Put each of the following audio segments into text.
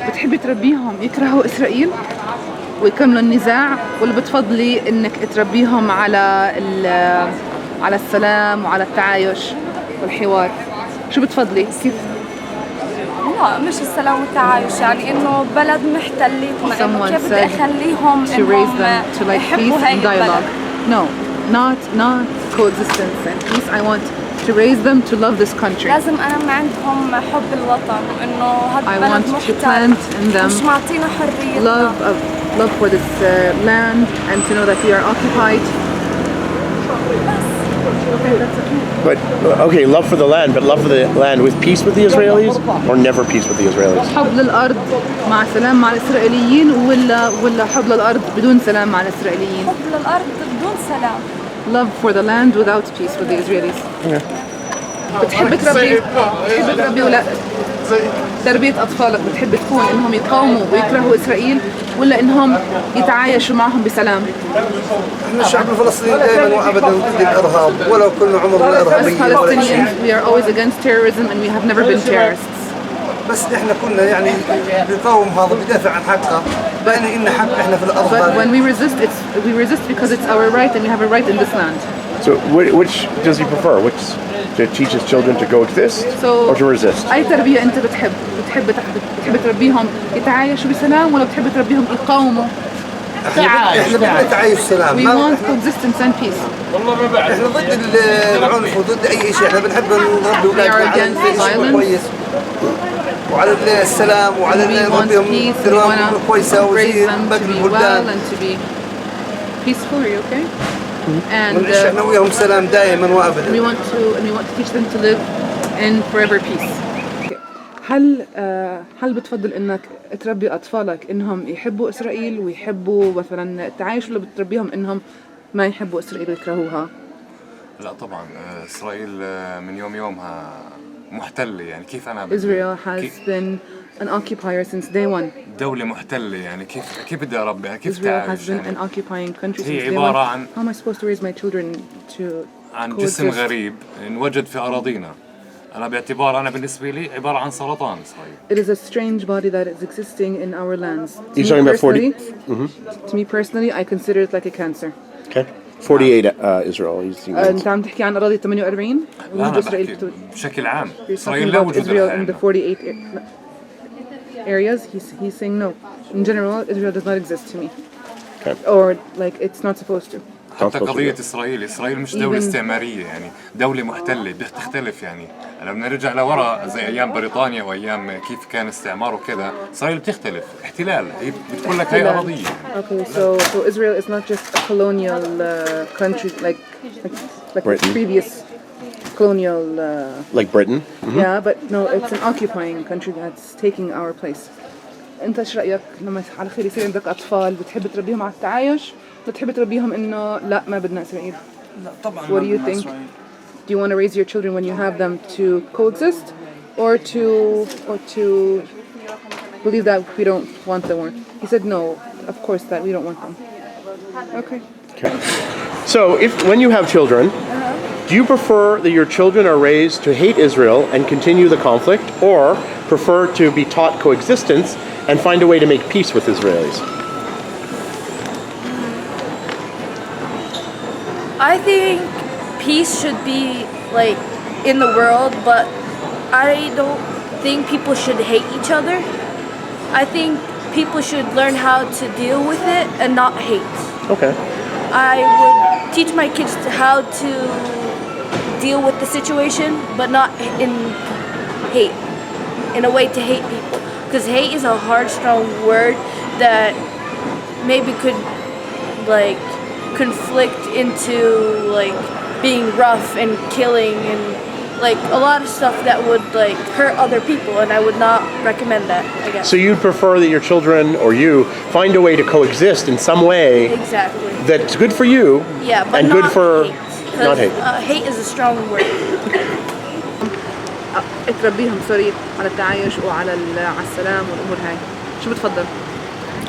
بتحبي تربيهم يكرهوا إسرائيل ويكملوا النزاع، ولا بتفضلي إنك تربيهم على السلام وعلى التعايش والحوار؟ شو بتفضلي؟ كيف؟ لا مش السلام والتعايش، يعني إنه بلد محتلتنا، إنه كيف بدي أخليهم إنهم يحبوا هاي البلد. No, not coexistence and peace. I want to raise them to love this country. لازم أنا من عندهم حب الوطن، إنه هذا البلد محتل مش معطينا حرية. Love for this land and to know that we are occupied. But okay, love for the land, but love for the land with peace with the Israelis, or never peace with the Israelis? حب للأرض مع سلام مع الإسرائيليين، ولا حب للأرض بدون سلام مع الإسرائيليين؟ حب للأرض بدون سلام. Love for the land without peace with the Israelis. بتحب تربي ولا تربية أطفالك بتحب تكون إنهم يقاوموا ويكرهوا إسرائيل، ولا إنهم يتعايشوا معهم بسلام؟ احنا الشعب الفلسطيني دائما وابدا ضد الارهاب، ولو كنا عمرنا الارهابيين. As Palestinians, we are always against terrorism and we have never been terrorists. بس احنا كنا يعني بنقاوم هذا، بدافع عن حقه، بأن إن حق احنا في الأرض. But when we resist because it's our right and we have a right in this land. So which does he prefer? Which to teach his children to coexist or to resist? أي تربية أنت بتحب تربيهم يتعايشوا بسلام، ولا بتحب تربيهم يقاوموا؟ احنا بدنا تعايش سلام. We want coexistence and peace. احنا ضد العنف وضد أي شيء، احنا بنحب نربي أولادنا على الشيء كويس وعلى السلام وعلى نربيهم تربية كويسة وزي باقي البلدان. Peaceful, are you okay? And احنا وياهم سلام دائما وابدا. we want to teach them to live in forever peace. هل بتفضل انك تربي اطفالك انهم يحبوا اسرائيل ويحبوا مثلا التعايش، ولا بتربيهم انهم ما يحبوا اسرائيل ويكرهوها؟ لا طبعا اسرائيل من يومها محتله، يعني كيف انا Israel has been an occupier since day one. دولة محتلة، يعني كيف بدي اربيها، كيف Israel تعايش؟ has been an occupying country since هي day عبارة one. عن How am I supposed to raise my children to عن جسم غريب انوجد في اراضينا. أنا باعتبار أنا بالنسبة لي عبارة عن سرطان إسرائيل. It is a strange body that is existing in our lands. You're talking about 40? To me personally, I consider it like a cancer. Okay. 48 Israelis. أنت عم تحكي عن أراضي 48 وجود إسرائيل بشكل عام. إسرائيل لا وجود لها. In the 48 areas, he's saying no. In general, Israel does not exist to me. Okay. Or like it's not supposed to. حتى قضية إسرائيل مش دولة استعمارية، يعني دولة محتلة بتختلف. يعني لو بنرجع لورا زي أيام بريطانيا وأيام كيف كان استعمار وكذا، إسرائيل بتختلف، احتلال، هي بتقول لك هي أراضية. Okay, so Israel is not just a colonial country like previous colonial. Like Britain. Yeah, but no, it's an occupying country that's taking our place. أنت إيش رأيك لما على خير يصير عندك أطفال بتحب تربيهم على التعايش؟ بتحب تربيهم إنه لا ما بدنا إسرائيل؟ لا طبعاً. What do you think? Do you want to raise your children when you have them to coexist, or to believe that we don't want them? Or he said no, of course that we don't want them. Okay. So when you have children, do you prefer that your children are raised to hate Israel and continue the conflict, or prefer to be taught coexistence and find a way to make peace with Israelis? I think peace should be like in the world, but I don't think people should hate each other. I think people should learn how to deal with it and not hate. Okay. I would teach my kids how to deal with the situation, but not in hate, in a way to hate people. Because hate is a hard, strong word that maybe could like conflict into like being rough and killing and like a lot of stuff that would like hurt other people, and I would not recommend that, I guess. So you'd prefer that your children or you find a way to coexist in some way Exactly. that's good for you, Yeah, but and not good for hate. not hate. Hate is a strong word. تربيهم سوري على التعايش وعلى السلام والأمور هاي. شو بتفضل؟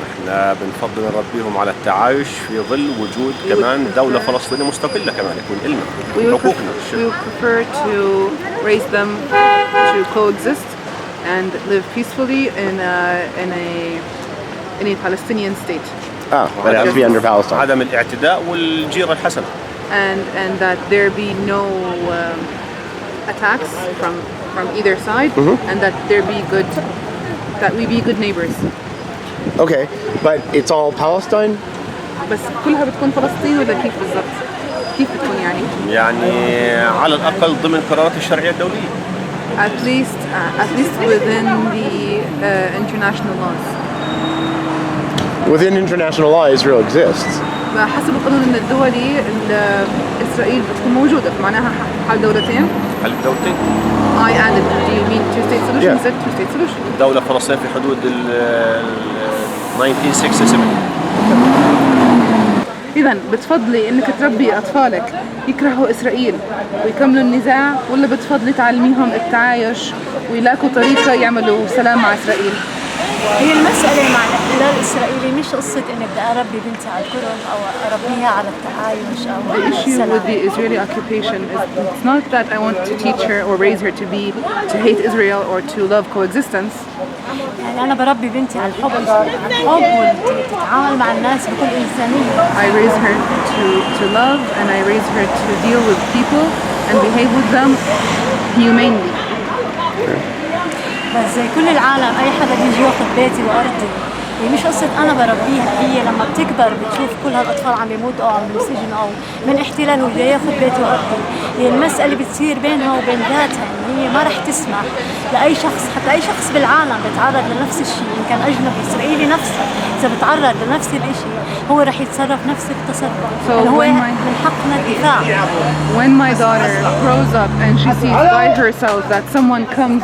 احنا بنفضل نربيهم على التعايش في ظل وجود كمان دولة فلسطينية مستقلة، كمان يكون إلنا حقوقنا. We would prefer to raise them to coexist and live peacefully in a Palestinian state. But it has to be under Palestine. عدم الاعتداء والجيرة الحسنة. And that there be no attacks from either side, and that that we be good neighbors. Okay, but it's all Palestine? بس كلها بتكون فلسطين ولا كيف بالضبط؟ كيف بتكون يعني؟ يعني على الأقل ضمن قرارات الشرعية الدولية. At least within the international laws. Within international law, Israel exists. حسب القانون الدولي إسرائيل بتكون موجودة، معناها حل دولتين. حل الدولتين. I added. Do you mean two-state solution? Yeah. Is it two-state solution? دولة فلسطين في حدود 1967. إذا بتفضلي إنك تربي أطفالك يكرهوا إسرائيل ويكملوا النزاع، ولا بتفضلي تعلميهم التعايش ويلاقوا طريقة يعملوا سلام مع إسرائيل؟ هي المسألة مع الاحتلال الإسرائيلي مش قصة إني بدي أربي بنتي على الكرم أو أربيها على التعايش أو The على issue with the السلام. Israeli occupation is it's not that I want to teach her or raise her to hate Israel or to love coexistence. يعني أنا بربي بنتي على الحب وتتعامل مع الناس بكل إنسانية. I raise her to love, and I raise her to deal with people and behave with them humanely. بس زي كل العالم أي حدا بيجي ياخذ بيتي وأرضي، هي مش قصة أنا بربيها، هي لما بتكبر بتشوف كل هالأطفال عم بيموتوا أو عم بينسجنوا أو من احتلال وبده ياخذ بيتي وأرضي، هي المسألة بتصير بينها وبين ذاتها، يعني هي ما رح تسمح لأي شخص، حتى أي شخص بالعالم بيتعرض لنفس الشيء، إن كان أجنبي إسرائيلي نفسه، إذا بتعرض لنفس الشيء هو رح يتصرف نفس التصرف، يعني هو من حقنا الدفاع. When my daughter grows up and she sees by herself that someone comes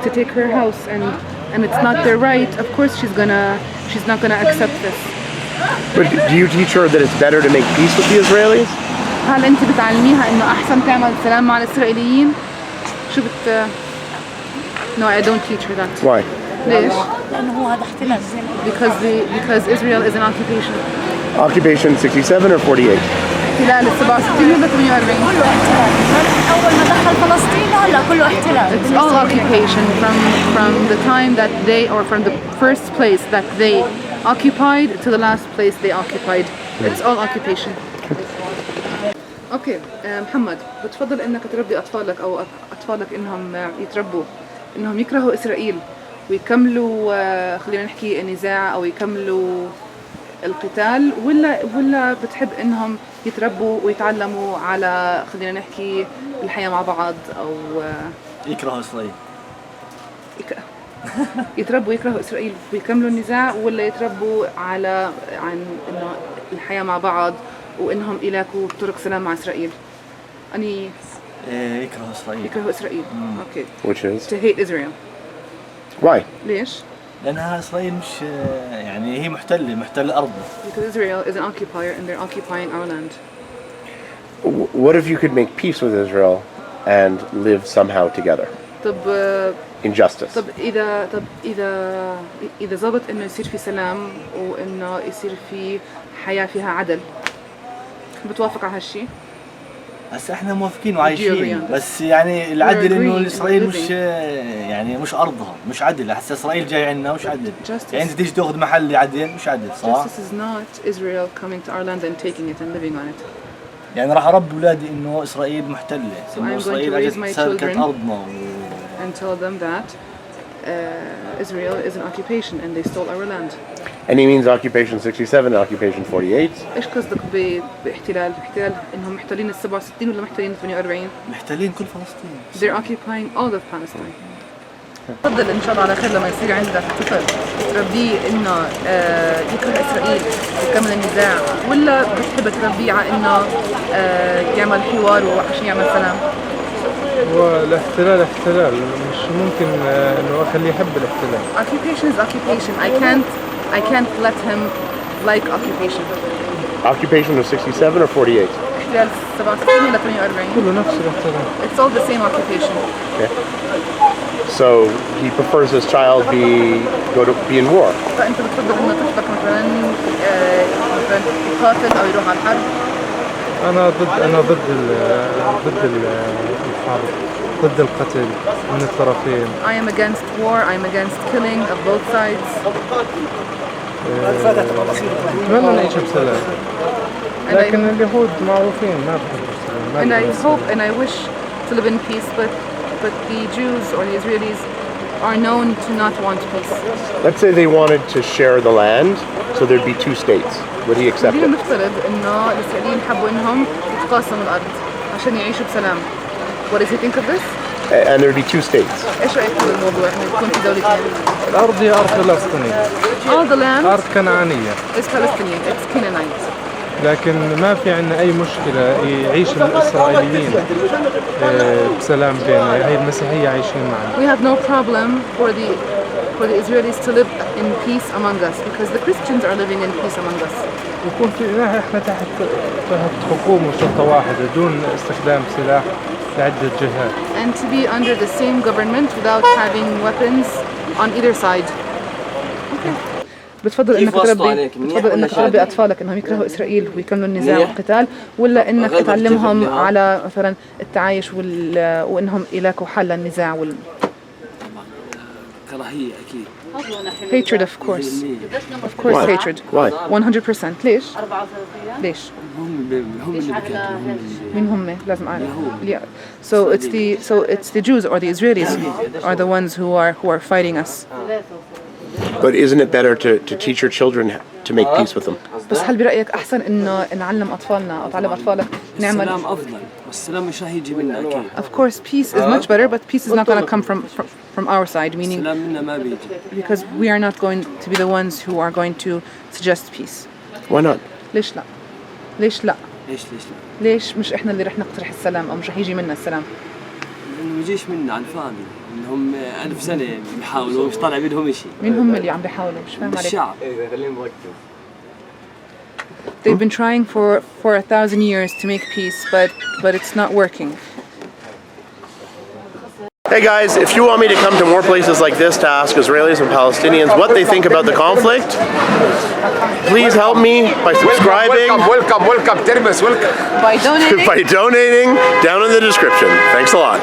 to take her house and it's not their right, of course she's not gonna accept this. But do you teach her that it's better to make peace with the Israelis? هل انت بتعلميها انه احسن تعمل سلام مع الاسرائيليين؟ شو No, I don't teach her that. Why? ليش؟ لأنه هو هذا احتلال زي ما Because Israel is an occupation. Occupation 67 or 48? احتلال 67 ولا 48؟ كله احتلال، من أول ما دخل فلسطين لهلا كله احتلال. It's all occupation from the time that from the first place that they occupied to the last place they occupied. It's all occupation. اوكي محمد، بتفضل انك تربي اطفالك او اطفالك انهم يتربوا انهم يكرهوا اسرائيل ويكملوا خلينا نحكي النزاع او يكملوا القتال، ولا بتحب انهم يتربوا ويتعلموا على خلينا نحكي الحياة مع بعض او يكرهوا اسرائيل؟ يتربوا يكرهوا اسرائيل ويكملوا النزاع، ولا يتربوا عن انه الحياة مع بعض وانهم يلاقوا طرق سلام مع اسرائيل؟ اني يكرهوا اسرائيل. يكرهوا اسرائيل. اوكي. Which is? To hate Israel. Why? ليش؟ لانها اسرائيل مش يعني هي محتل ارضنا. Because Israel is an occupier and they're occupying our land. What if you could make peace with Israel and live somehow together طب in justice? طب اذا زبط انه يصير في سلام وانه يصير في حياة فيها عدل، بتوافق على هالشيء؟ هسه احنا موافقين وعايشين، بس يعني العدل انه اسرائيل مش يعني مش ارضها، مش عدل. هسه اسرائيل جاي عندنا مش عدل. يعني انت تيجي تاخذ محل عدل مش عدل، صح؟ Justice is not Israel coming to our land and taking it and living on it. يعني راح اربي اولادي انه اسرائيل محتله، انه I'm going to اسرائيل raise اجت my سرقت children ارضنا and tell them that Israel is an occupation and they stole our land. And he means occupation 67 and occupation 48? ايش قصدك باحتلال؟ احتلال انهم محتلين ال 67 ولا محتلين ال 48؟ محتلين كل فلسطين. They're occupying all of Palestine. تفضل ان شاء الله على خير لما يصير عندك طفل تربيه انه يكره اسرائيل ويكمل النزاع، ولا بتحب تربيه على انه يعمل حوار وعشان يعمل سلام؟ والاحتلال احتلال، مش ممكن انه اخليه يحب الاحتلال. Occupation is occupation. I can't let him like occupation. Occupation of 67 or 48? احتلال 67 ولا 48؟ كله نفس الاحتلال. It's all the same occupation. Okay. So he prefers his child be in war. فأنت بتفضل إنه طفلك مثلاً يقاتل أو يروح على الحرب؟ أنا ضد الحرب، ضد القتل من الطرفين. I am against war. I am against killing of both sides. نتمنى نعيش بسلام، لكن اليهود معروفين ما بحبوا السلام. And I hope and I wish to live in peace, but the Jews or the Israelis are known to not want peace. Let's say they wanted to share the land, so there'd be 2 states. Would he accept خلينا it? نفترض إنه الإسرائيليين حبوا إنهم يتقاسموا الأرض عشان يعيشوا بسلام. What does he think of this? And there'd be 2 states. إيش رأيك في الموضوع إنه يكون في دولتين؟ الأرض هي أرض فلسطينية، All the land أرض كنعانية، is Palestinian. It's Canaanite. لكن ما في عندنا أي مشكلة يعيش الإسرائيليين بسلام بيننا. هي المسيحية عايشين معنا. We have no problem for the Israelis to live in peace among us because the Christians are living in peace among us. يكون في احنا تحت حكومة وسلطة واحدة دون استخدام سلاح لعدة جهات. And to be under the same government without having weapons on either side. بتفضل انك تربي اطفالك انهم يكرهوا اسرائيل ويكملوا النزاع والقتال، ولا انك تعلمهم على مثلا التعايش وانهم يلاقوا حل للنزاع كراهية أكيد. Hatred of course. Of course Why? hatred. Why? 100%. ليش؟ ليش؟ هم اللي بكاتبوا. مين هم؟ لازم أعرف. So it's the Jews or the Israelis are the ones who are fighting us. But isn't it better to teach your children to make peace with them? بس هل برأيك أحسن إنه نعلم أطفالنا أو تعلم أطفالك نعمل؟ السلام أفضل، والسلام مش راح يجي منا أكيد. Of course, peace is much better, but peace is not going to come from our side, meaning السلام منا ما بيجي. because we are not going to be the ones who are going to suggest peace. Why not? ليش لا؟ ليش لا؟ ليش لا؟ ليش مش إحنا اللي رح نقترح السلام أو مش رح يجي منا السلام؟ لأنه ما يجيش منا عن فاضي، إنهم 1000 سنة بيحاولوا مش طالع بيدهم شيء. مين هم اللي عم بيحاولوا؟ مش فاهم عليك. الشعب. They've been trying for 1,000 years to make peace, but it's not working. Hey guys, if you want me to come to more places like this to ask Israelis and Palestinians what they think about the conflict, please help me by subscribing. Welcome. Termes, welcome. By donating. By donating down in the description. Thanks a lot.